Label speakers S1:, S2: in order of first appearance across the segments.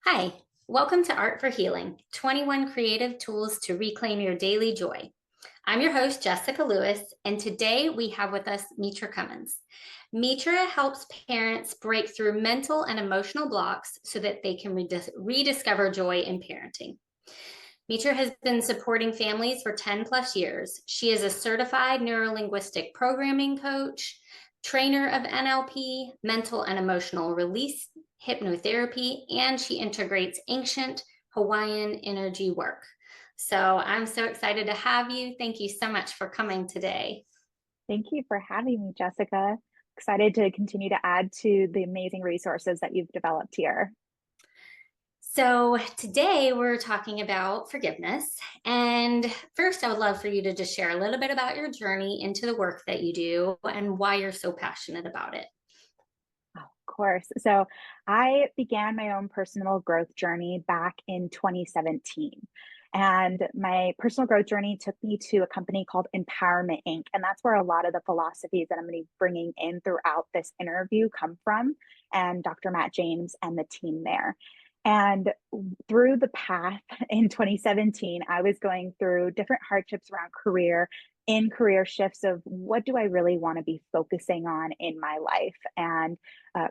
S1: Hi, welcome to Art for Healing 21 Creative Tools to Reclaim Your Daily Joy. I'm your host, Jessica Lewis, and today we have with us Mitra Cummins. Mitra helps parents break through mental and emotional blocks so that they can rediscover joy in parenting. Mitra has been supporting families for 10 plus years. She is a certified neuro-linguistic programming coach, trainer of NLP, mental and emotional release, hypnotherapy, and she integrates ancient Hawaiian energy work. So I'm so excited to have you. Thank you so much for coming today.
S2: Thank you for having me, Jessica. Excited to continue to add to the amazing resources that you've developed here.
S1: So today we're talking about forgiveness. And first, I would love for you to just share a little bit about your journey into the work that you do and why you're so passionate about it.
S2: Oh, of course. So I began my own personal growth journey back in 2017. And my personal growth journey took me to a company called Empowerment Inc. And that's where a lot of the philosophies that I'm going to be bringing in throughout this interview come from, and Dr. Matt James and the team there. And through the path in 2017, I was going through different hardships around career shifts of what do I really want to be focusing on in my life, and uh,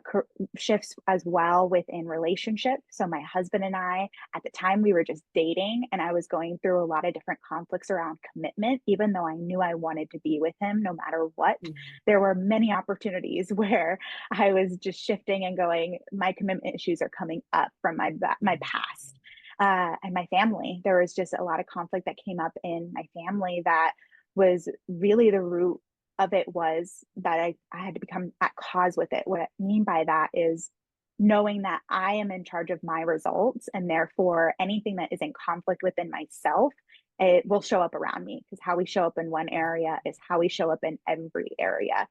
S2: shifts as well within relationship. So my husband and I, at the time, we were just dating, and I was going through a lot of different conflicts around commitment. Even though I knew I wanted to be with him no matter what, there were many opportunities where I was just shifting and going, my commitment issues are coming up from my past. And my family, there was just a lot of conflict that came up in my family that was really the root of it was that I had to become at cause with it. What I mean by that is knowing that I am in charge of my results, and therefore anything that is in conflict within myself, it will show up around me, because how we show up in one area is how we show up in every area.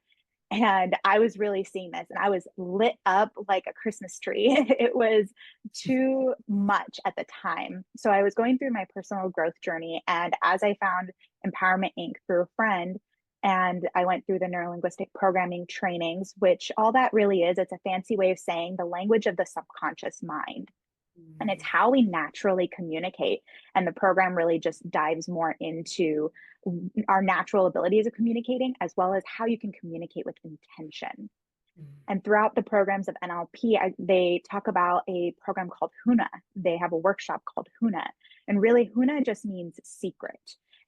S2: And I was really seeing this, and I was lit up like a Christmas tree. It was too much at the time. So I was going through my personal growth journey. And as I found Empowerment Inc. through a friend, and I went through the neurolinguistic programming trainings, which all that really is, it's a fancy way of saying the language of the subconscious mind. And it's how we naturally communicate. And the program really just dives more into our natural abilities of communicating, as well as how you can communicate with intention. And throughout the programs of NLP, they talk about a program called Huna. They have a workshop called Huna. And really, Huna just means secret.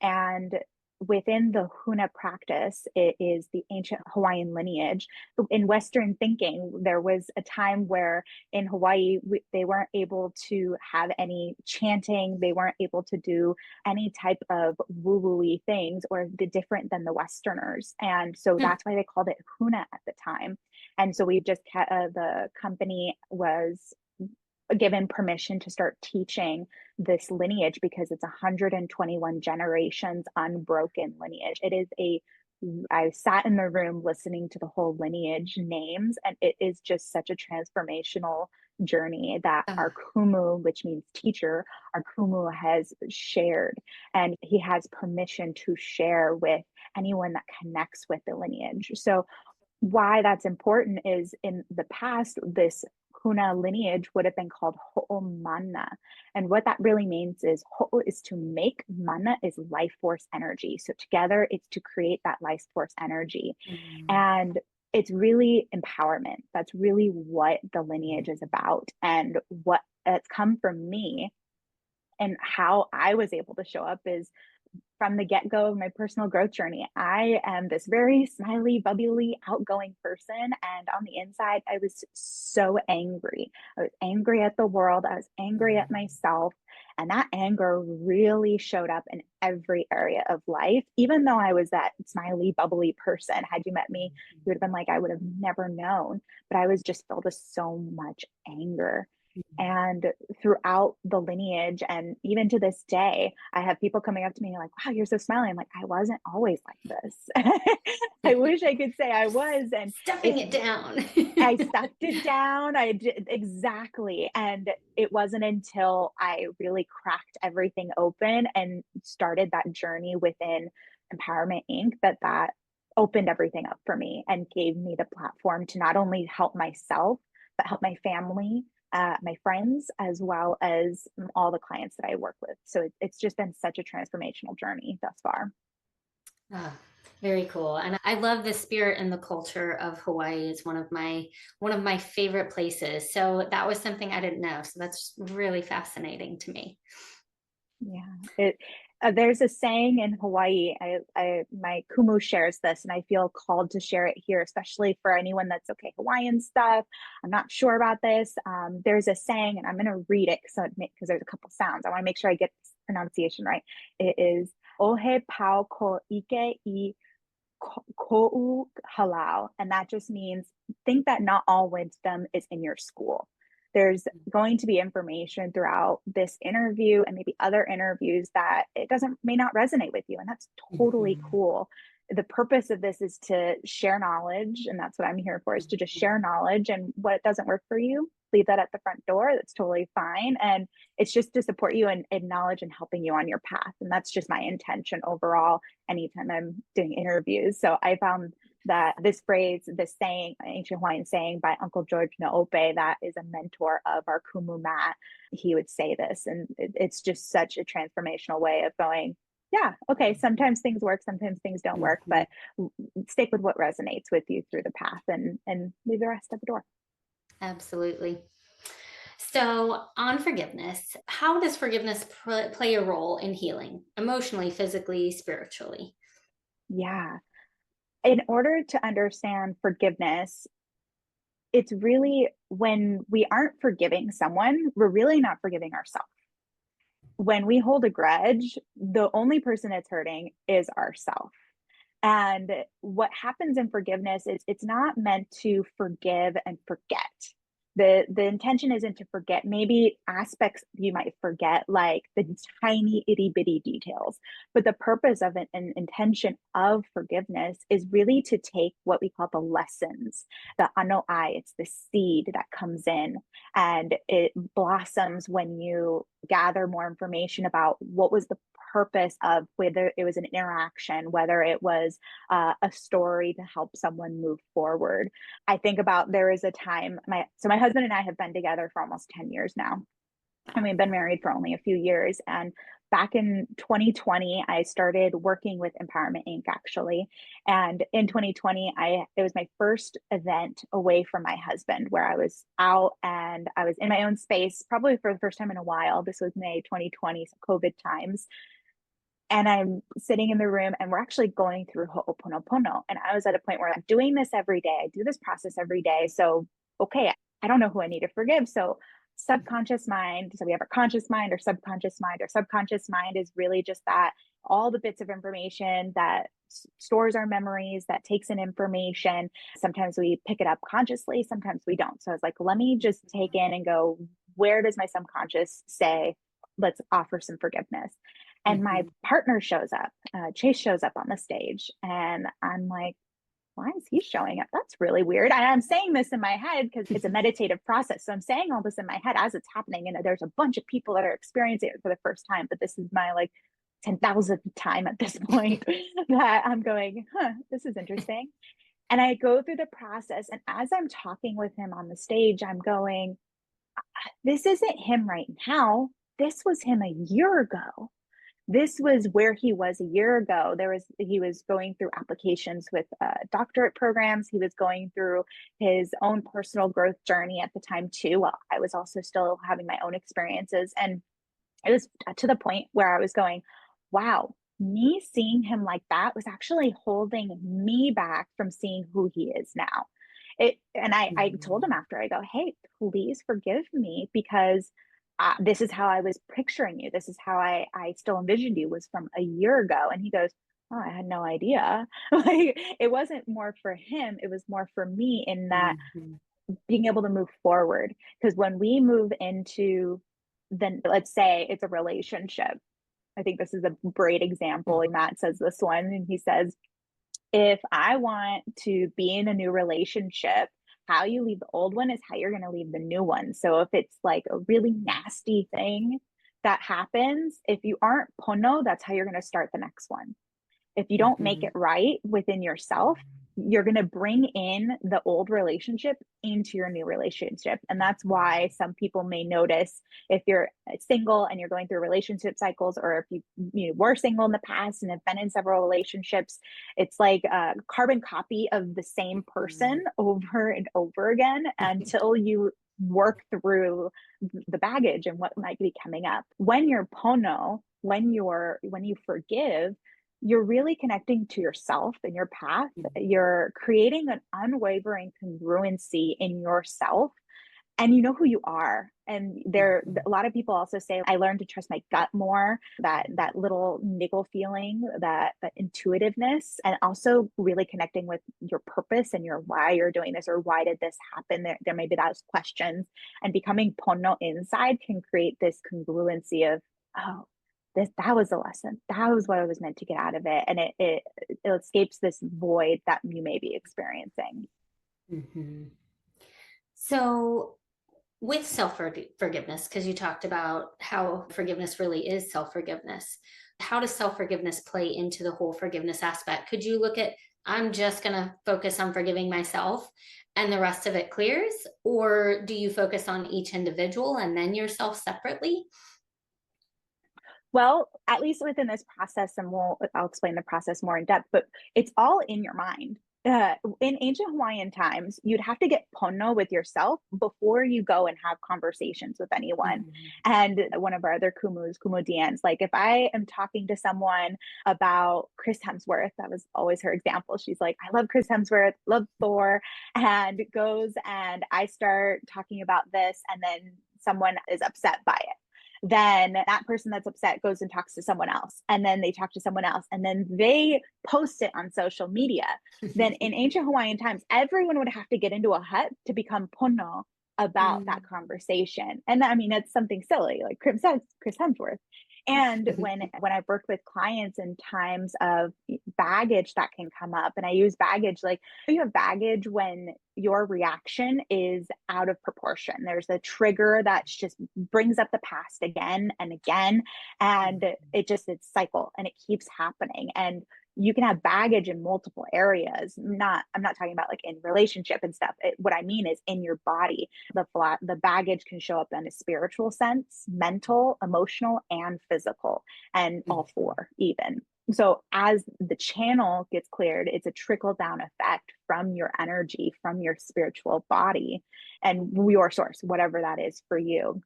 S2: And within the Huna practice, it is the ancient Hawaiian lineage. In Western thinking, there was a time where in Hawaii, they weren't able to have any chanting. They weren't able to do any type of woo-woo-y things, or the different than the Westerners. And so that's why they called it Huna at the time. And so we just the company was given permission to start teaching this lineage, because it's 121 generations unbroken lineage. It is I sat in the room listening to the whole lineage names, and it is just such a transformational journey that our kumu, which means teacher, our kumu has shared, and he has permission to share with anyone that connects with the lineage. So why that's important is, in the past, this Huna lineage would have been called Ho'omana. And what that really means is Ho'o is to make, mana is life force energy. So together it's to create that life force energy. And it's really empowerment. That's really what the lineage is about. And what it's come from me, and how I was able to show up is from the get-go of my personal growth journey. I am this very smiley, bubbly, outgoing person. And on the inside, I was so angry. I was angry at the world. I was angry at myself. And that anger really showed up in every area of life. Even though I was that smiley, bubbly person, had you met me, you would have been like, I would have never known. But I was just filled with so much anger. And throughout the lineage, and even to this day, I have people coming up to me like, wow, you're so smiling. I'm like, I wasn't always like this. I wish I could say I was. And
S1: Stuffing it down.
S2: I stuffed it down. I did exactly. And it wasn't until I really cracked everything open and started that journey within Empowerment Inc. that opened everything up for me and gave me the platform to not only help myself, but help my family, my friends, as well as all the clients that I work with. So it's just been such a transformational journey thus far.
S1: Ah, very cool. And I love the spirit and the culture of Hawaii. It's one of my favorite places. So that was something I didn't know. So that's really fascinating to me.
S2: Yeah, there's a saying in Hawaii. My kumu shares this, and I feel called to share it here, especially for anyone that's okay Hawaiian stuff. I'm not sure about this. There's a saying, and I'm going to read it because there's a couple sounds. I want to make sure I get this pronunciation right. It is "Ohe pau ko ike I ko'u halau," and that just means think that not all wisdom is in your school. There's going to be information throughout this interview and maybe other interviews that it may not resonate with you, and that's totally
S1: Mhm.
S2: cool. The purpose of this is to share knowledge, and that's what I'm here for, is to just share knowledge, and what doesn't work for you, leave that at the front door. That's totally fine. And it's just to support you in knowledge and helping you on your path. And that's just my intention overall anytime I'm doing interviews. So I found that this phrase, this saying, ancient Hawaiian saying by Uncle George Naope, that is a mentor of our Kumu Matt, he would say this. And it's just such a transformational way of going, yeah, okay, sometimes things work, sometimes things don't work,
S1: Mhm.
S2: but stick with what resonates with you through the path, and leave the rest at the door.
S1: Absolutely. So, on forgiveness, how does forgiveness play a role in healing emotionally, physically, spiritually?
S2: Yeah. In order to understand forgiveness, it's really when we aren't forgiving someone, we're really not forgiving ourselves. When we hold a grudge, the only person it's hurting is ourself. And what happens in forgiveness is it's not meant to forgive and forget. The intention isn't to forget. Maybe aspects you might forget, like the tiny itty bitty details. But the purpose of an intention of forgiveness is really to take what we call the lessons, the ano I, it's the seed that comes in, and it blossoms when you gather more information about what was the purpose of, whether it was an interaction, whether it was a story to help someone move forward. I think about, there is a time, my husband and I have been together for almost 10 years now, and we've been married for only a few years. And back in 2020, I started working with Empowerment Inc. actually. And in 2020, it was my first event away from my husband, where I was out and I was in my own space, probably for the first time in a while. This was May 2020, so COVID times. And I'm sitting in the room, and we're actually going through Ho'oponopono. And I was at a point where I'm doing this every day. I do this process every day. So, okay, I don't know who I need to forgive. So, subconscious mind. So, we have our conscious mind or subconscious mind. Our subconscious mind is really just that, all the bits of information that stores our memories, that takes in information. Sometimes we pick it up consciously, sometimes we don't. So, I was like, let me just take in and go, where does my subconscious say, let's offer some forgiveness? And my
S1: Mhm.
S2: partner shows up, Chase shows up on the stage, and I'm like, why is he showing up? That's really weird. And I'm saying this in my head because it's a meditative process. So I'm saying all this in my head as it's happening. And there's a bunch of people that are experiencing it for the first time, but this is my like 10,000th time at this point that I'm going, this is interesting. And I go through the process. And as I'm talking with him on the stage, I'm going, this isn't him right now. This was him a year ago. This was where he was a year ago. He was going through applications with doctorate programs. He was going through his own personal growth journey at the time too, while I was also still having my own experiences. And it was to the point where I was going, wow, me seeing him like that was actually holding me back from seeing who he is now. I told him
S1: Mhm.
S2: after, I go, hey, please forgive me, because this is how I was picturing you. This is how I still envisioned you, was from a year ago. And he goes, oh, I had no idea. Like, it wasn't more for him. It was more for me, in that
S1: Mhm.
S2: being able to move forward. Because when we move into, then let's say it's a relationship. I think this is a great example. Matt says this one, and he says, if I want to be in a new relationship, how you leave the old one is how you're going to leave the new one. So if it's like a really nasty thing that happens, if you aren't pono, that's how you're going to start the next one. If you don't make
S1: Mhm.
S2: it right within yourself, you're going to bring in the old relationship into your new relationship. And that's why some people may notice if you're single and you're going through relationship cycles, or if you were single in the past and have been in several relationships, it's like a carbon copy of the same person over and over again until you work through the baggage and what might be coming up. When you're pono, when you forgive, you're really connecting to yourself and your path. You're creating an unwavering congruency in yourself, and you know who you are. And a lot of people also say, I learned to trust my gut more, that little niggle feeling, that intuitiveness, and also really connecting with your purpose and your why you're doing this, or why did this happen. There may be those questions, and becoming pono inside can create this congruency of, oh, that was a lesson. That was what I was meant to get out of it. And it escapes this void that you may be experiencing.
S1: Mm-hmm. So with self-forgiveness, because you talked about how forgiveness really is self-forgiveness, how does self-forgiveness play into the whole forgiveness aspect? Could you look at, I'm just going to focus on forgiving myself and the rest of it clears? Or do you focus on each individual and then yourself separately?
S2: Well, at least within this process, and I'll explain the process more in depth, but it's all in your mind. In ancient Hawaiian times, you'd have to get pono with yourself before you go and have conversations with anyone. And one of our other kumudians, like if I am talking to someone about Chris Hemsworth, that was always her example. She's like, I love Chris Hemsworth, love Thor, and goes and I start talking about this, and then someone is upset by it. Then that person that's upset goes and talks to someone else, and then they talk to someone else, and then they post it on social media. Then in ancient Hawaiian times, everyone would have to get into a hut to become pono about that conversation. And I mean, it's something silly, like Chris Hemsworth. And when I've worked with clients in times of baggage that can come up, and I use baggage, like you have baggage when your reaction is out of proportion. There's a trigger that just brings up the past again and again, and it's cycle and it keeps happening. And you can have baggage in multiple areas. I'm not talking about like in relationship and stuff. What I mean is in your body. The baggage can show up in a spiritual sense, mental, emotional, and physical, and all four even. So as the channel gets cleared, it's a trickle down effect from your energy, from your spiritual body and your source, whatever that is for you.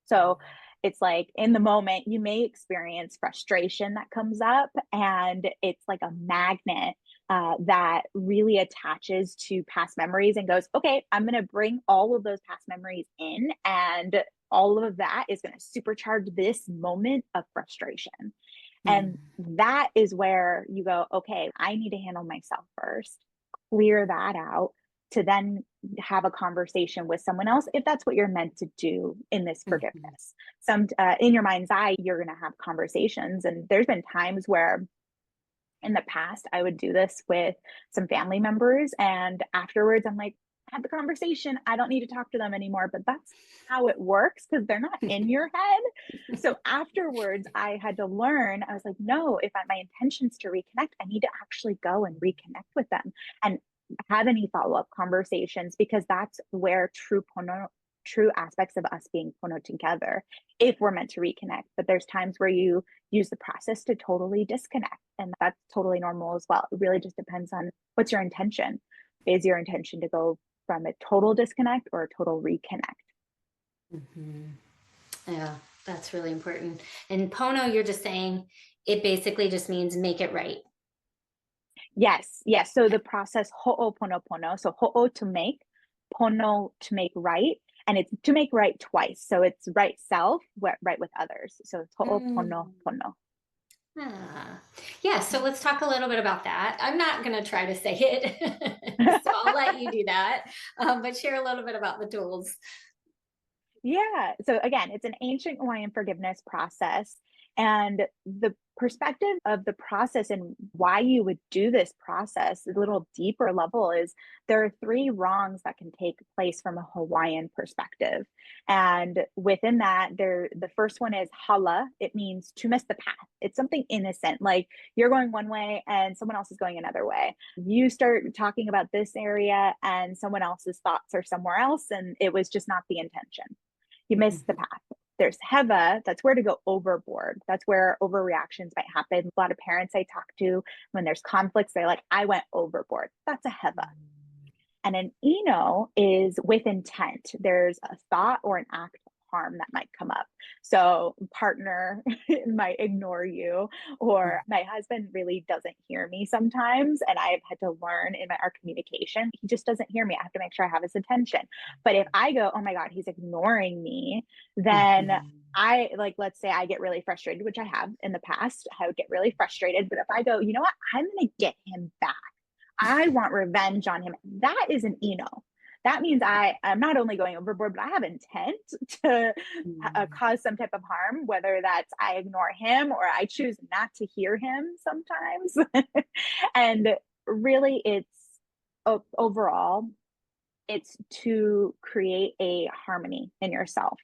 S2: So it's like in the moment, you may experience frustration that comes up, and it's like a magnet that really attaches to past memories and goes, okay, I'm going to bring all of those past memories in, and all of that is going to supercharge this moment of frustration. And that is where you go, okay, I need to handle myself first, clear that out, to then have a conversation with someone else, if that's what you're meant to do in this forgiveness. In your mind's eye, you're going to have conversations. And there's been times where in the past, I would do this with some family members. And afterwards, I'm like, have the conversation. I don't need to talk to them anymore. But that's how it works, because they're not in your head. So afterwards, I had to learn. I was like, no, if my intention's to reconnect, I need to actually go and reconnect with them and have any follow-up conversations, because that's where true aspects of us being pono together, if we're meant to reconnect. But there's times where you use the process to totally disconnect, and that's totally normal as well. It really just depends on what's your intention. Is your intention to go from a total disconnect or a total reconnect?
S1: Yeah, that's really important. And pono, you're just saying it basically just means make it right.
S2: Yes. So the process ho'oponopono, so ho'o to make, pono to make right, and it's to make right twice. So it's right self, right with others. So it's ho'oponopono.
S1: Yeah, so let's talk a little bit about that. I'm not going to try to say it, so I'll let you do that, but share a little bit about the tools.
S2: Yeah. So again, it's an ancient Hawaiian forgiveness process. And the perspective of the process and why you would do this process, a little deeper level, is there are three wrongs that can take place from a Hawaiian perspective. And within that, the first one is hala. It means to miss the path. It's something innocent, like you're going one way and someone else is going another way. You start talking about this area and someone else's thoughts are somewhere else, and it was just not the intention. You missed the path. There's heva, that's where to go overboard. That's where overreactions might happen. A lot of parents I talk to, when there's conflicts, they're like, I went overboard. That's a heva. And an ino is with intent. There's a thought or an act of harm that might come up. So partner might ignore you, or my husband really doesn't hear me sometimes. And I've had to learn in our communication, he just doesn't hear me. I have to make sure I have his attention. But if I go, oh my God, he's ignoring me, then I, like, let's say I get really frustrated, which I have in the past. I would get really frustrated. But if I go, you know what, I'm going to get him back. I want revenge on him. That is an eno. That means I'm not only going overboard, but I have intent to cause some type of harm, whether that's I ignore him or I choose not to hear him sometimes. And really, it's overall, it's to create a harmony in yourself.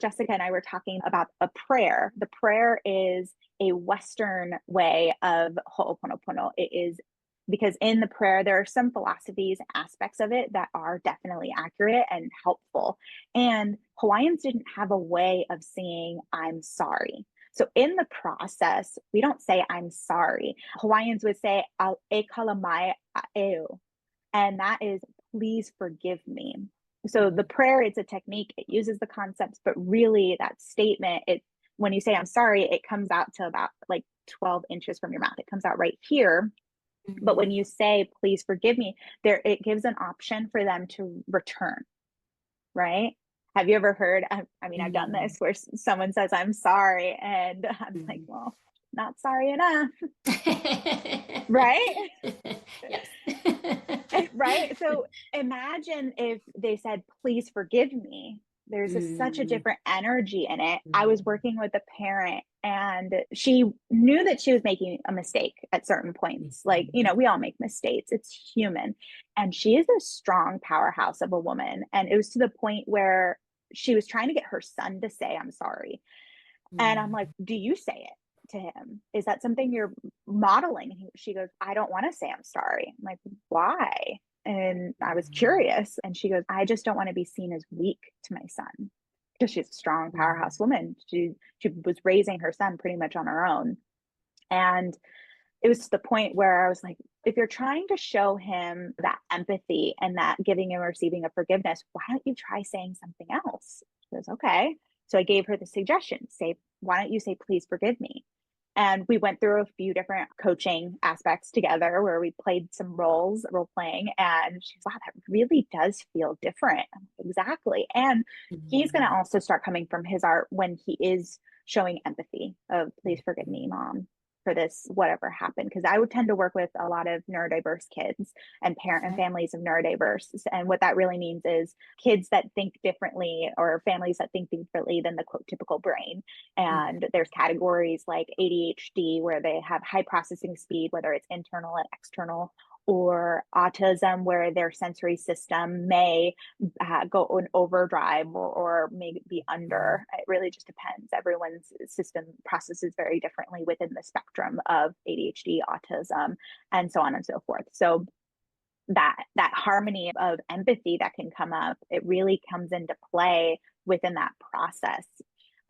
S2: Jessica and I were talking about a prayer. The prayer is a Western way of Ho'oponopono. It is because in the prayer, there are some philosophies, aspects of it that are definitely accurate and helpful. And Hawaiians didn't have a way of saying, I'm sorry. So in the process, we don't say, I'm sorry. Hawaiians would say, e kalamai a'eu. And that is, please forgive me. So the prayer, it's a technique, it uses the concepts, but really that statement, when you say, I'm sorry, it comes out to about like 12 inches from your mouth. It comes out right here. But when you say, please forgive me, it gives an option for them to return, right? Have you ever heard, I mean, I've done this where someone says, I'm sorry. And I'm like, well, not sorry enough. Right?
S1: Yes.
S2: Right? So imagine if they said, please forgive me. There's such a different energy in it. I was working with a parent and she knew that she was making a mistake at certain points. Like, we all make mistakes. It's human. And she is a strong powerhouse of a woman. And it was to the point where she was trying to get her son to say, I'm sorry. And I'm like, do you say it to him? Is that something you're modeling? And she goes, I don't want to say I'm sorry. I'm like, why? And I was curious. And she goes, I just don't want to be seen as weak to my son. Because she's a strong powerhouse woman. She was raising her son pretty much on her own. And it was to the point where I was like, if you're trying to show him that empathy and that giving and receiving of forgiveness, why don't you try saying something else? She goes, okay. So I gave her the suggestion, why don't you say, please forgive me? And we went through a few different coaching aspects together where we played some role playing. And she's, wow, that really does feel different. Exactly. And he's going to also start coming from his art when he is showing empathy of, please forgive me, mom, for this, whatever happened. Because I would tend to work with a lot of neurodiverse kids and parent and families of neurodiverse. And what that really means is kids that think differently or families that think differently than the quote typical brain. And there's categories like ADHD where they have high processing speed, whether it's internal and external, or autism where their sensory system may go in overdrive or may be under. It really just depends. Everyone's system processes very differently within the spectrum of ADHD, autism, and so on and so forth. So that harmony of empathy that can come up, it really comes into play within that process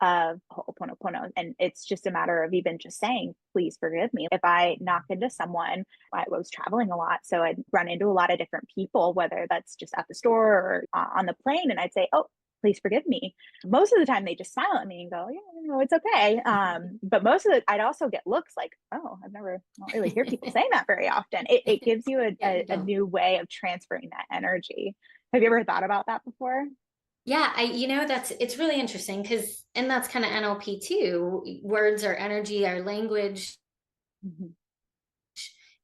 S2: of Ho'oponopono. And it's just a matter of even just saying, please forgive me. If I knock into someone, I was traveling a lot, so I'd run into a lot of different people, whether that's just at the store or on the plane, and I'd say, oh, please forgive me. Most of the time they just smile at me and go, yeah, no, it's okay. But most of I'd also get looks like, oh, I don't really hear people saying that very often. It gives you a new way of transferring that energy. Have you ever thought about that before?
S1: Yeah, it's really interesting because, and that's kind of NLP too. Words are energy, our language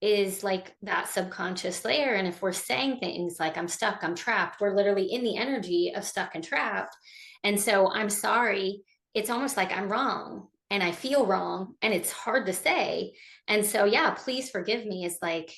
S1: is like that subconscious layer. And if we're saying things like, I'm stuck, I'm trapped, we're literally in the energy of stuck and trapped. And so I'm sorry, it's almost like I'm wrong. and I feel wrong and it's hard to say. And so, yeah, please forgive me is like,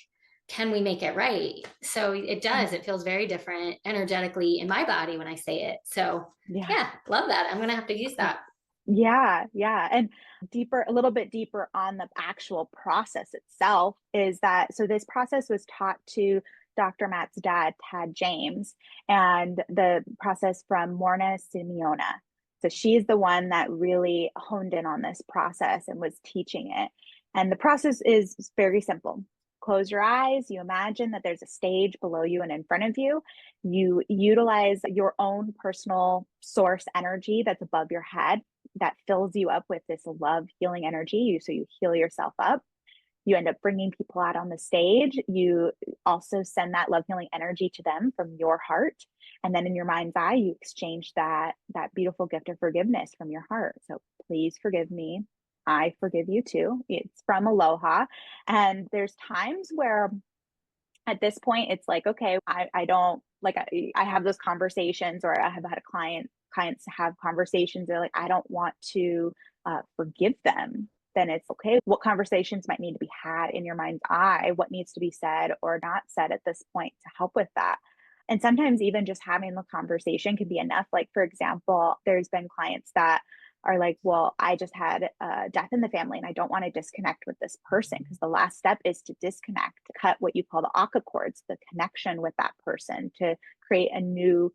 S1: can we make it right? So it does. It feels very different energetically in my body when I say it. So,
S2: Yeah.
S1: yeah, love that. I'm going to have to use that.
S2: Yeah, yeah. And a little bit deeper on the actual process itself is that, so this process was taught to Dr. Matt's dad, Tad James, and the process from Morna Simeona. So she's the one that really honed in on this process and was teaching it. And the process is very simple. Close your eyes. You imagine that there's a stage below you and in front of you. You utilize your own personal source energy that's above your head that fills you up with this love healing energy. So you heal yourself up. You end up bringing people out on the stage. You also send that love healing energy to them from your heart. And then in your mind's eye, you exchange that beautiful gift of forgiveness from your heart. So please forgive me. I forgive you too. It's from Aloha. And there's times where at this point it's like, okay, I don't like, I have those conversations, or I have had clients have conversations. They're like, I don't want to forgive them. Then it's okay. What conversations might need to be had in your mind's eye? What needs to be said or not said at this point to help with that? And sometimes even just having the conversation can be enough. Like, for example, there's been clients that are like, well, I just had a death in the family and I don't want to disconnect with this person, because the last step is to disconnect, to cut what you call the aka cords, the connection with that person, to create a new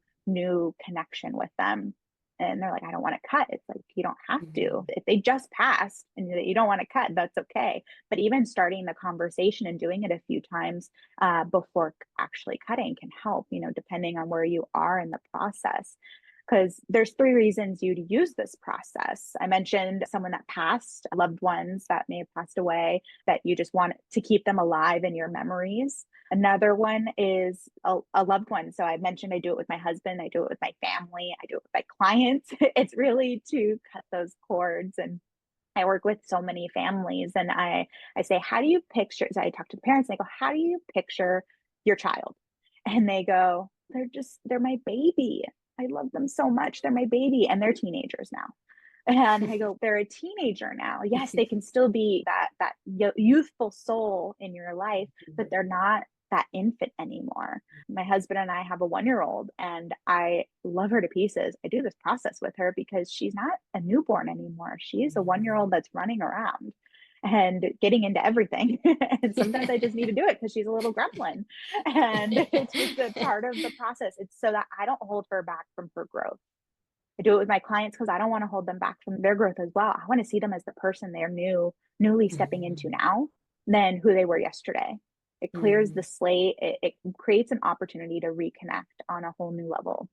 S2: connection with them. And they're like, I don't want to cut. It's like, you don't have to. If they just passed and you don't want to cut, that's okay. But even starting the conversation and doing it a few times before actually cutting can help, depending on where you are in the process. Because there's 3 reasons you'd use this process. I mentioned someone that passed, loved ones that may have passed away, that you just want to keep them alive in your memories. Another one is a loved one. So I mentioned I do it with my husband, I do it with my family, I do it with my clients. It's really to cut those cords. And I work with so many families, and I say, how do you picture? So I talk to the parents and I go, how do you picture your child? And they go, they're my baby. I love them so much. They're my baby, and they're teenagers now. And I go, they're a teenager now. Yes, they can still be that youthful soul in your life, but they're not that infant anymore. My husband and I have a 1-year-old, and I love her to pieces. I do this process with her because she's not a newborn anymore. She's a 1-year-old that's running around and getting into everything. And sometimes I just need to do it because she's a little gremlin. And it's just a part of the process. It's so that I don't hold her back from her growth. I do it with my clients because I don't want to hold them back from their growth as well. I want to see them as the person they're newly stepping into now than who they were yesterday. It clears the slate. It creates an opportunity to reconnect on a whole new level.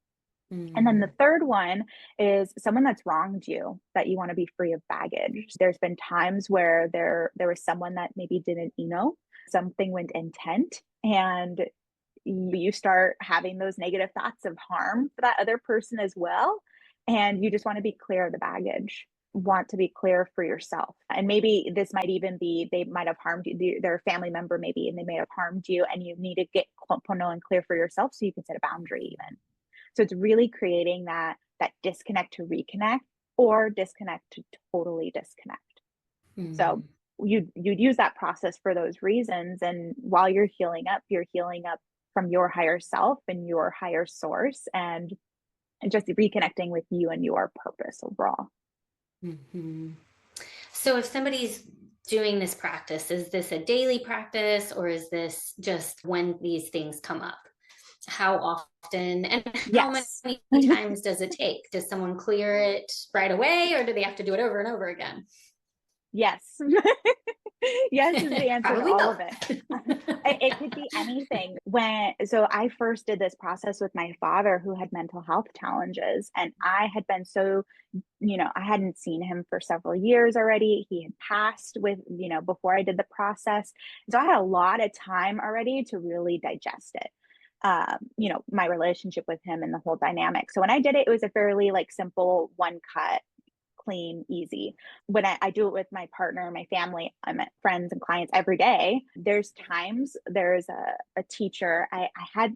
S2: And then the third one is someone that's wronged you, that you want to be free of baggage. There's been times where there was someone that maybe didn't, something went intent, and you start having those negative thoughts of harm for that other person as well. And you just want to be clear of the baggage, want to be clear for yourself. And maybe this might even be, they might have harmed you, they're a family member maybe, and they may have harmed you, and you need to get ho'oponopono and clear for yourself so you can set a boundary even. So it's really creating that disconnect to reconnect, or disconnect to totally disconnect. So you'd use that process for those reasons. And while you're healing up from your higher self and your higher source, and just reconnecting with you and your purpose overall.
S1: So if somebody's doing this practice, is this a daily practice, or is this just when these things come up? How often and how many times does it take? Does someone clear it right away, or do they have to do it over and over again?
S2: Yes. Yes is the answer to all of it. It could be anything. So I first did this process with my father, who had mental health challenges, and I had been so, I hadn't seen him for several years already. He had passed before I did the process. So I had a lot of time already to really digest it. My relationship with him and the whole dynamic. So when I did it, it was a fairly simple, one cut, clean, easy. When I do it with my partner, my family, I'm at friends and clients every day. There's a teacher. I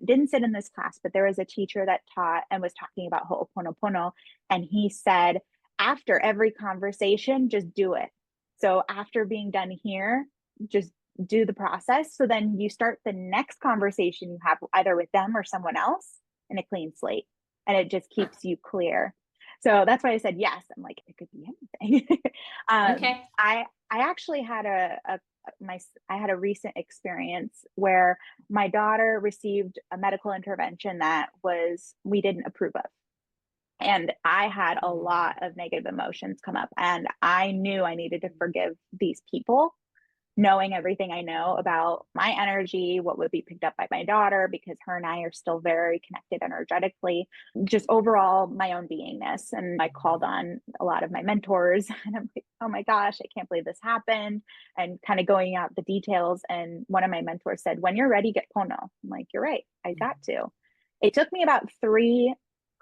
S2: didn't sit in this class, but there was a teacher that taught and was talking about Ho'oponopono. And he said, after every conversation, just do it. So after being done here, just do the process. So then you start the next conversation you have either with them or someone else in a clean slate, and it just keeps you clear. So that's why I said yes. I'm like, it could be anything.
S1: Okay.
S2: I actually had I had a recent experience where my daughter received a medical intervention that we didn't approve of. And I had a lot of negative emotions come up, and I knew I needed to forgive these people, knowing everything I know about my energy, what would be picked up by my daughter, because her and I are still very connected energetically, just overall my own beingness. And I called on a lot of my mentors, and I'm like, oh my gosh, I can't believe this happened, and kind of going out the details. And one of my mentors said, when you're ready, get Pono. I'm like, you're right, I got to. It took me about 3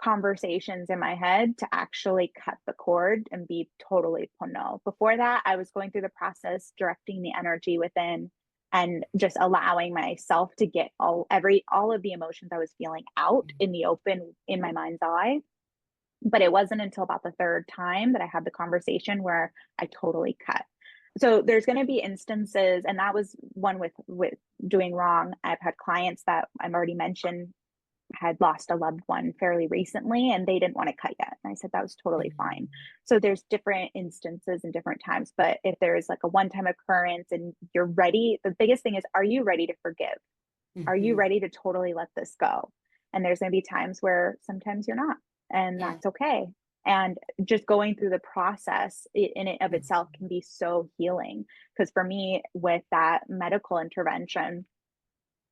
S2: conversations in my head to actually cut the cord and be totally Pono. Before that, I was going through the process, directing the energy within and just allowing myself to get all of the emotions I was feeling out in the open in my mind's eye. But it wasn't until about the 3rd time that I had the conversation where I totally cut. So there's going to be instances, and that was one with doing wrong. I've had clients that I've already mentioned had lost a loved one fairly recently, and they didn't want to cut yet. And I said that was totally fine. So there's different instances and different times. But if there's like a one-time occurrence and you're ready, the biggest thing is, are you ready to forgive? Are you ready to totally let this go? And there's going to be times where sometimes you're not, and that's okay. And just going through the process in and of itself can be so healing. Because for me, with that medical intervention,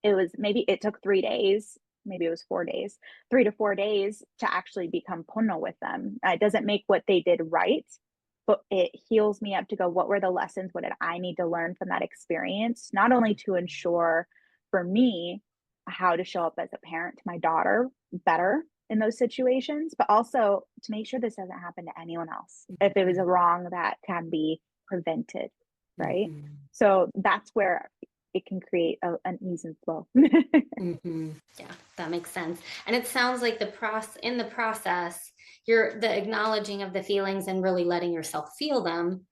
S2: it took 3 days, maybe it was 4 days, 3 to 4 days to actually become Pono with them. It doesn't make what they did right, but it heals me up to go, what were the lessons? What did I need to learn from that experience? Not only to ensure for me how to show up as a parent to my daughter better in those situations, but also to make sure this doesn't happen to anyone else. If it was a wrong that can be prevented, right? So that's where it can create an ease and flow.
S1: Yeah, that makes sense. And it sounds like in the process, the acknowledging of the feelings and really letting yourself feel them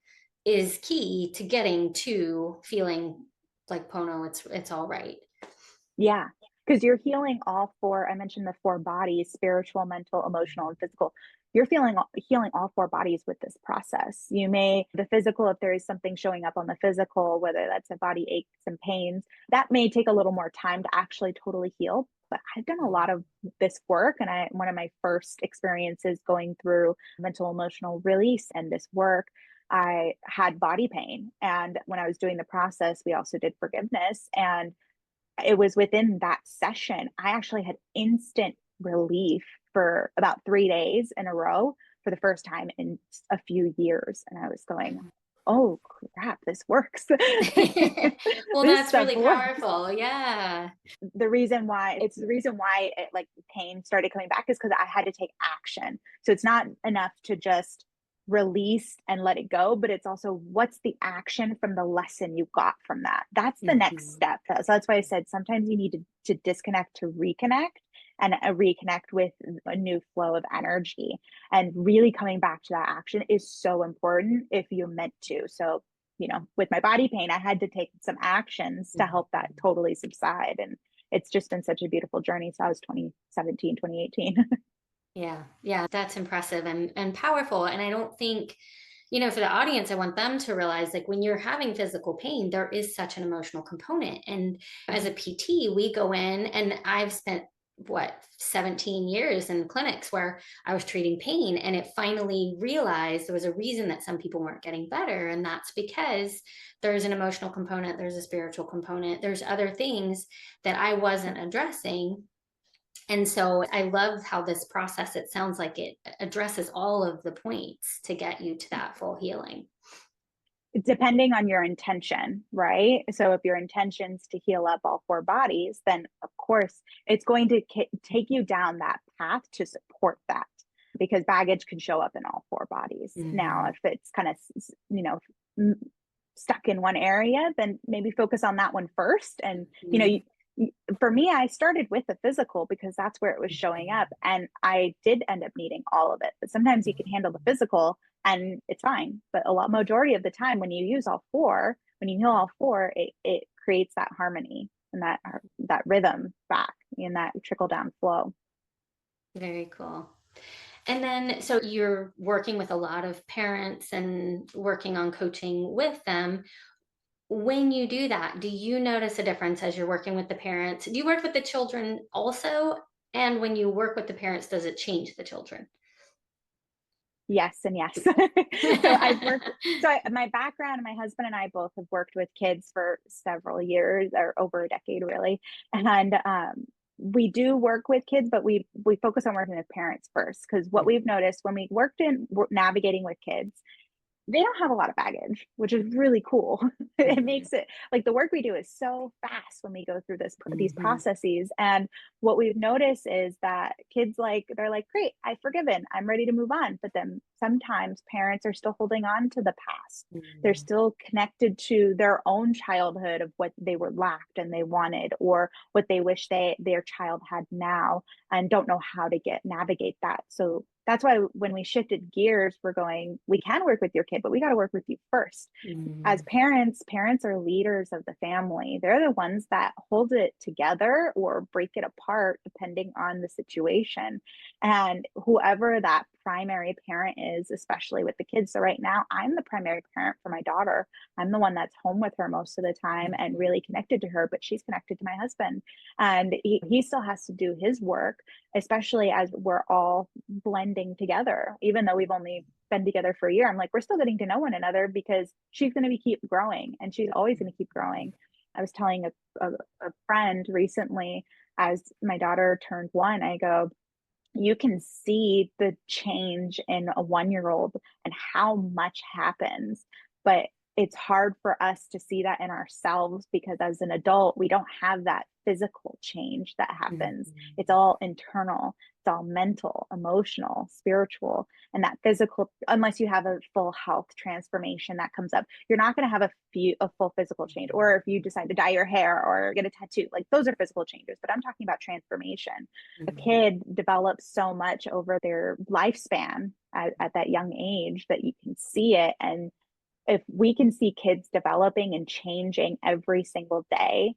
S1: is key to getting to feeling like Pono, it's all right.
S2: Yeah, because you're healing I mentioned the 4 bodies: spiritual, mental, emotional, and physical. You're healing all 4 bodies with this process. The physical, if there is something showing up on the physical, whether that's a body aches and pains, that may take a little more time to actually totally heal. But I've done a lot of this work, and one of my first experiences going through mental emotional release and this work, I had body pain. And when I was doing the process, we also did forgiveness. And it was within that session, I actually had instant relief for about 3 days in a row for the first time in a few years. And I was going, oh crap, this works.
S1: Well,
S2: This
S1: that's
S2: stuff
S1: really
S2: works.
S1: powerful. Yeah.
S2: The reason why like pain started coming back is because I had to take action. So it's not enough to just release and let it go, but it's also, what's the action from the lesson you got from that? That's the next step. So that's why I said sometimes you need to disconnect to reconnect, and reconnect with a new flow of energy. And really coming back to that action is so important if you're meant to. So, with my body pain, I had to take some actions to help that totally subside. And it's just been such a beautiful journey. So I was 2017, 2018.
S1: Yeah, that's impressive and powerful. And I don't think, for the audience, I want them to realize, like, when you're having physical pain, there is such an emotional component. And as a PT, we go in, and I've spent 17 years in clinics where I was treating pain, and it finally realized there was a reason that some people weren't getting better. And that's because there's an emotional component, there's a spiritual component, there's other things that I wasn't addressing. And so I love how this process, it sounds like it addresses all of the points to get you to that full healing.
S2: Depending on your intention, right? So if your intention's to heal up all 4 bodies, then of course it's going to take you down that path to support that, because baggage can show up in all 4 bodies. Now, if it's kind of, stuck in one area, then maybe focus on that one first. And, for me, I started with the physical because that's where it was showing up. And I did end up needing all of it. But sometimes you can handle the physical and it's fine. But a lot majority of the time, when you use all four, when you heal all four, it creates that harmony and that rhythm back and that trickle down flow.
S1: Very cool. And then, so you're working with a lot of parents and working on coaching with them. When you do that, do you notice a difference as you're working with the parents? Do you work with the children also? And when you work with the parents, does it change the children?
S2: Yes and yes. My background, my husband and I both have worked with kids for several years, or over a decade really. And we do work with kids, but we focus on working with parents first, because what we've noticed when we worked in navigating with kids, they don't have a lot of baggage, which is really cool. It makes it like the work we do is so fast when we go through these processes. And what we've noticed is that kids, they're like, great, I've forgiven, I'm ready to move on. But then sometimes parents are still holding on to the past. They're still connected to their own childhood of what they were lacked and they wanted, or what they wish their child had now, and don't know how to navigate that. So that's why when we shifted gears, we're going, we can work with your kid, but we got to work with you first. As parents are leaders of the family. They're the ones that hold it together or break it apart depending on the situation. And whoever that primary parent is, especially with the kids. So right now, I'm the primary parent for my daughter. I'm the one that's home with her most of the time and really connected to her, but she's connected to my husband. And he still has to do his work, especially as we're all blending together. Even though we've only been together for a year, I'm like, we're still getting to know one another, because she's going to keep growing, and she's always going to keep growing. I was telling a friend recently, as my daughter turned 1, I go, you can see the change in a 1-year-old and how much happens, but it's hard for us to see that in ourselves, because as an adult, we don't have that physical change that happens. It's all internal. It's all mental, emotional, spiritual. And that physical, unless you have a full health transformation that comes up, you're not going to have a full physical change. Or if you decide to dye your hair or get a tattoo, like those are physical changes, but I'm talking about transformation. A kid develops so much over their lifespan at that young age that you can see it. And if we can see kids developing and changing every single day,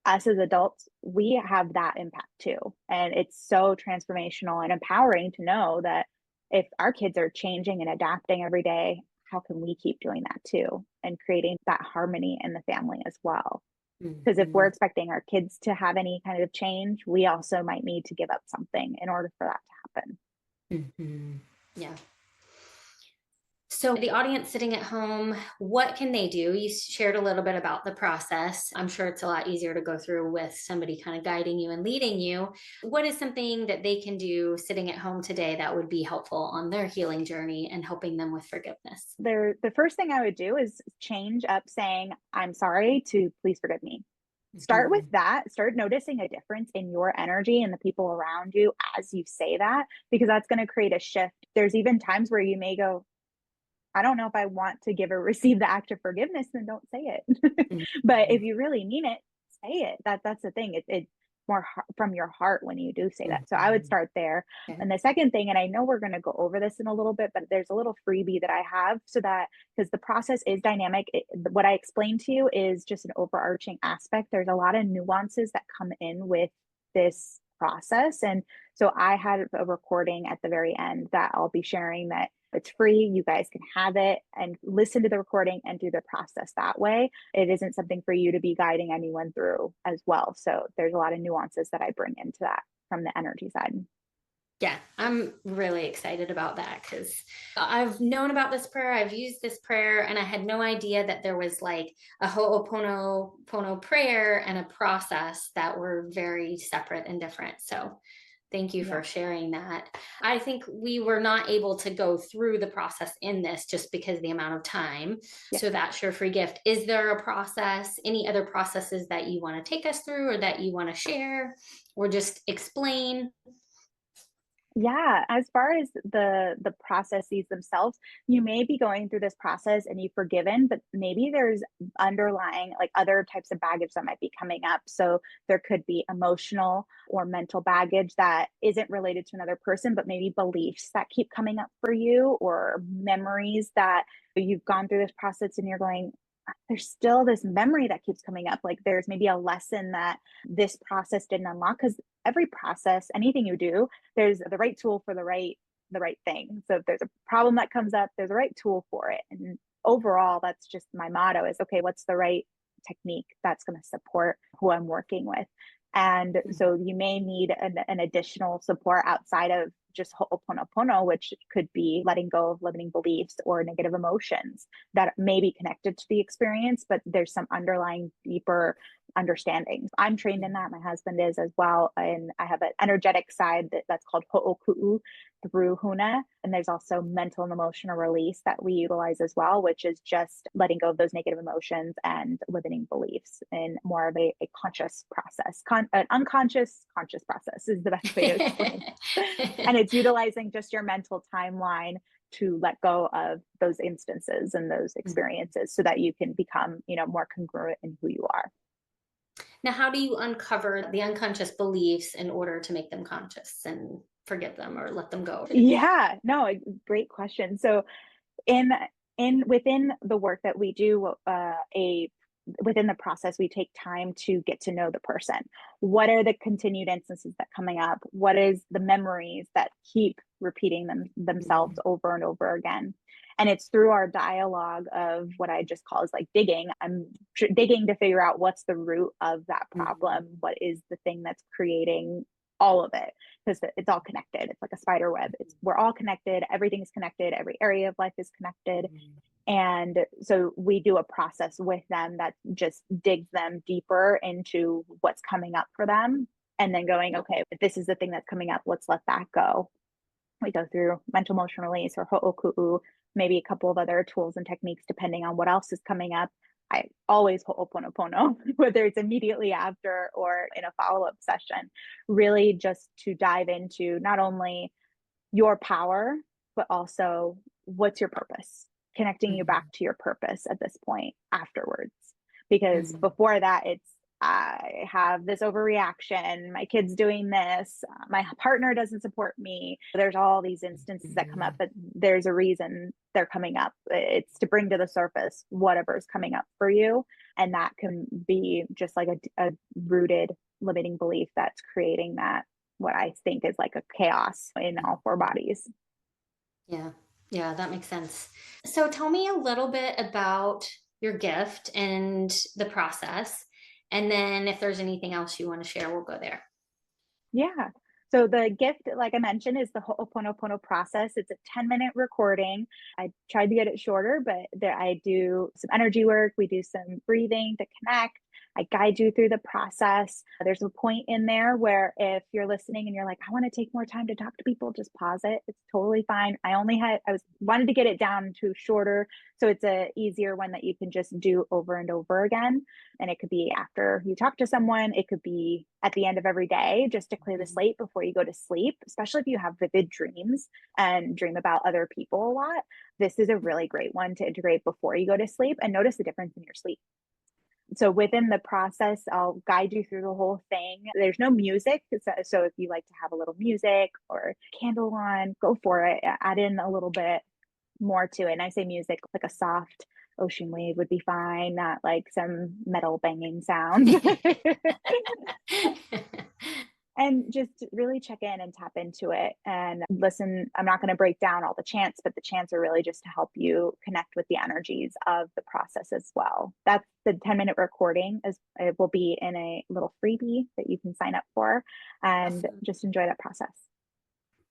S2: us as adults, we have that impact too. And it's so transformational and empowering to know that if our kids are changing and adapting every day, how can we keep doing that too, and creating that harmony in the family as well? Because if we're expecting our kids to have any kind of change, we also might need to give up something in order for that to happen.
S1: Yeah. So the audience sitting at home, what can they do? You shared a little bit about the process. I'm sure it's a lot easier to go through with somebody kind of guiding you and leading you. What is something that they can do sitting at home today that would be helpful on their healing journey and helping them with forgiveness?
S2: The first thing I would do is change up saying, I'm sorry, to please forgive me. Start with that. Start noticing a difference in your energy and the people around you as you say that, because that's going to create a shift. There's even times where you may go, I don't know if I want to give or receive the act of forgiveness, then don't say it. But if you really mean it, say it. That's the thing. It's more from your heart when you do say that. So I would start there.
S1: Okay.
S2: And the second thing, and I know we're going to go over this in a little bit, but there's a little freebie that I have, so that, because the process is dynamic, what I explained to you is just an overarching aspect. There's a lot of nuances that come in with this process. And so I had a recording at the very end that I'll be sharing, that it's free. You guys can have it and listen to the recording and do the process that way. It isn't something for you to be guiding anyone through as well. So there's a lot of nuances that I bring into that from the energy side.
S1: Yeah, I'm really excited about that, because I've known about this prayer. I've used this prayer, and I had no idea that there was like a Ho'oponopono prayer and a process that were very separate and different. So thank you for sharing that. I think we were not able to go through the process in this just because of the amount of time. So that's your free gift. Is there a process, any other processes that you want to take us through, or that you want to share, or just explain?
S2: Yeah, as far as the processes themselves, you may be going through this process and you've forgiven, but maybe there's underlying like other types of baggage that might be coming up. So there could be emotional or mental baggage that isn't related to another person, but maybe beliefs that keep coming up for you, or memories that you've gone through this process and you're going, there's still this memory that keeps coming up. Like there's maybe a lesson that this process didn't unlock, because every process, anything you do, there's the right tool for the right thing. So if there's a problem that comes up, there's a right tool for it. And overall, that's just my motto is, okay, what's the right technique that's going to support who I'm working with? And so you may need an additional support outside of just Ho'oponopono, which could be letting go of limiting beliefs or negative emotions that may be connected to the experience, but there's some underlying deeper understandings. I'm trained in that. My husband is as well. And I have an energetic side that's called Ho'oku'u through Huna. And there's also mental and emotional release that we utilize as well, which is just letting go of those negative emotions and limiting beliefs in more of a conscious process. An unconscious conscious process is the best way to explain. And it's utilizing just your mental timeline to let go of those instances and those experiences so that you can become, more congruent in who you are.
S1: Now, how do you uncover the unconscious beliefs in order to make them conscious and forgive them or let them go?
S2: Yeah, no, great question. So in within the work that we do, within the process, we take time to get to know the person. What are the continued instances that coming up? What is the memories that keep repeating themselves over and over again? And it's through our dialogue of what I just call is like digging. I'm digging to figure out what's the root of that problem. What is the thing that's creating all of it? Because it's all connected. It's like a spider web. We're all connected. Everything's connected. Every area of life is connected. And so we do a process with them that just digs them deeper into what's coming up for them. And then going, okay, if this is the thing that's coming up, let's let that go. We go through mental emotional release or ho'oku'u, maybe a couple of other tools and techniques depending on what else is coming up. I always ho'oponopono, whether it's immediately after or in a follow-up session, really just to dive into not only your power, but also what's your purpose, connecting you back to your purpose at this point afterwards. Because before that, it's I have this overreaction, my kid's doing this, my partner doesn't support me. There's all these instances that come up, but there's a reason they're coming up. It's to bring to the surface whatever's coming up for you. And that can be just like a rooted limiting belief that's creating that, what I think is like a chaos in all four bodies.
S1: Yeah. Yeah, that makes sense. So tell me a little bit about your gift and the process. And then if there's anything else you want to share, we'll go there.
S2: Yeah. So the gift, like I mentioned, is the Ho'oponopono process. It's a 10-minute recording. I tried to get it shorter, but I do some energy work. We do some breathing to connect. I guide you through the process. There's a point in there where if you're listening and you're like, I want to take more time to talk to people, just pause it. It's totally fine. I wanted to get it down to shorter. So it's a easier one that you can just do over and over again. And it could be after you talk to someone. It could be at the end of every day, just to clear the slate before you go to sleep, especially if you have vivid dreams and dream about other people a lot. This is a really great one to integrate before you go to sleep and notice the difference in your sleep. So within the process, I'll guide you through the whole thing. There's no music. So if you like to have a little music or candle on, go for it. Add in a little bit more to it. And I say music, like a soft ocean wave would be fine, not like some metal banging sounds. And just really check in and tap into it and listen. I'm not going to break down all the chants, but the chants are really just to help you connect with the energies of the process as well. That's the 10-minute recording. It will be in a little freebie that you can sign up for and just enjoy that process.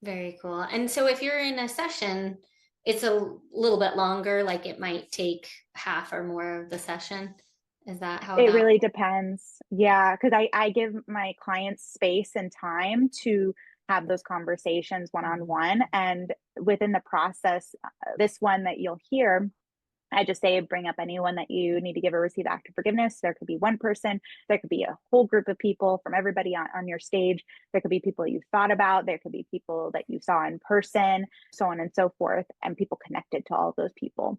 S1: Very cool. And so if you're in a session, it's a little bit longer, like it might take half or more of the session. Is that how
S2: it really depends? Yeah, because I give my clients space and time to have those conversations one-on-one. And within the process, this one that you'll hear, I just say bring up anyone that you need to give or receive act of forgiveness. There could be one person, there could be a whole group of people from everybody on your stage. There could be people you thought about, there could be people that you saw in person, so on and so forth, and people connected to all of those people.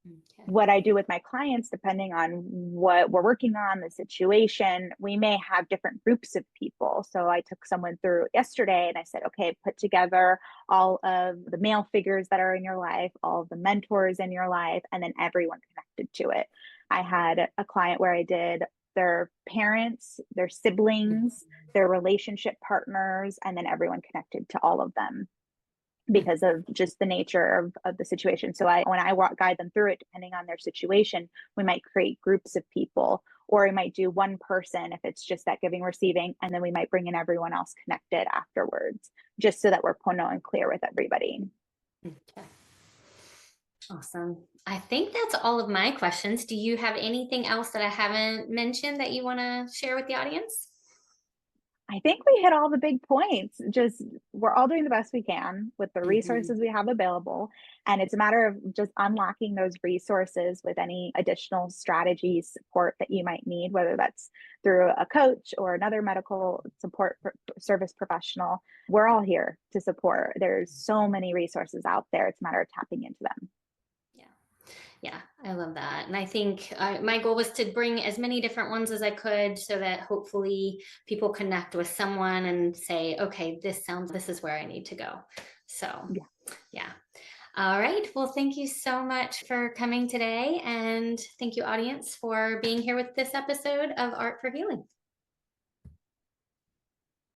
S1: Okay.
S2: What I do with my clients, depending on what we're working on, the situation, we may have different groups of people. So I took someone through yesterday and I said, okay, put together all of the male figures that are in your life, all of the mentors in your life, and then everyone connected to it. I had a client where I did their parents, their siblings, their relationship partners, and then everyone connected to all of them because of just the nature of the situation. So when I guide them through it, depending on their situation, we might create groups of people, or we might do one person if it's just that giving, receiving, and then we might bring in everyone else connected afterwards, just so that we're pono and clear with everybody.
S1: Okay. Awesome. I think that's all of my questions. Do you have anything else that I haven't mentioned that you want to share with the audience?
S2: I think we hit all the big points. Just we're all doing the best we can with the resources we have available. And it's a matter of just unlocking those resources with any additional strategies, support that you might need, whether that's through a coach or another medical support service professional. We're all here to support. There's so many resources out there. It's a matter of tapping into them.
S1: Yeah, I love that. And I think my goal was to bring as many different ones as I could so that hopefully people connect with someone and say, okay, this is where I need to go. So, yeah. All right. Well, thank you so much for coming today. And thank you, audience, for being here with this episode of Art for Healing.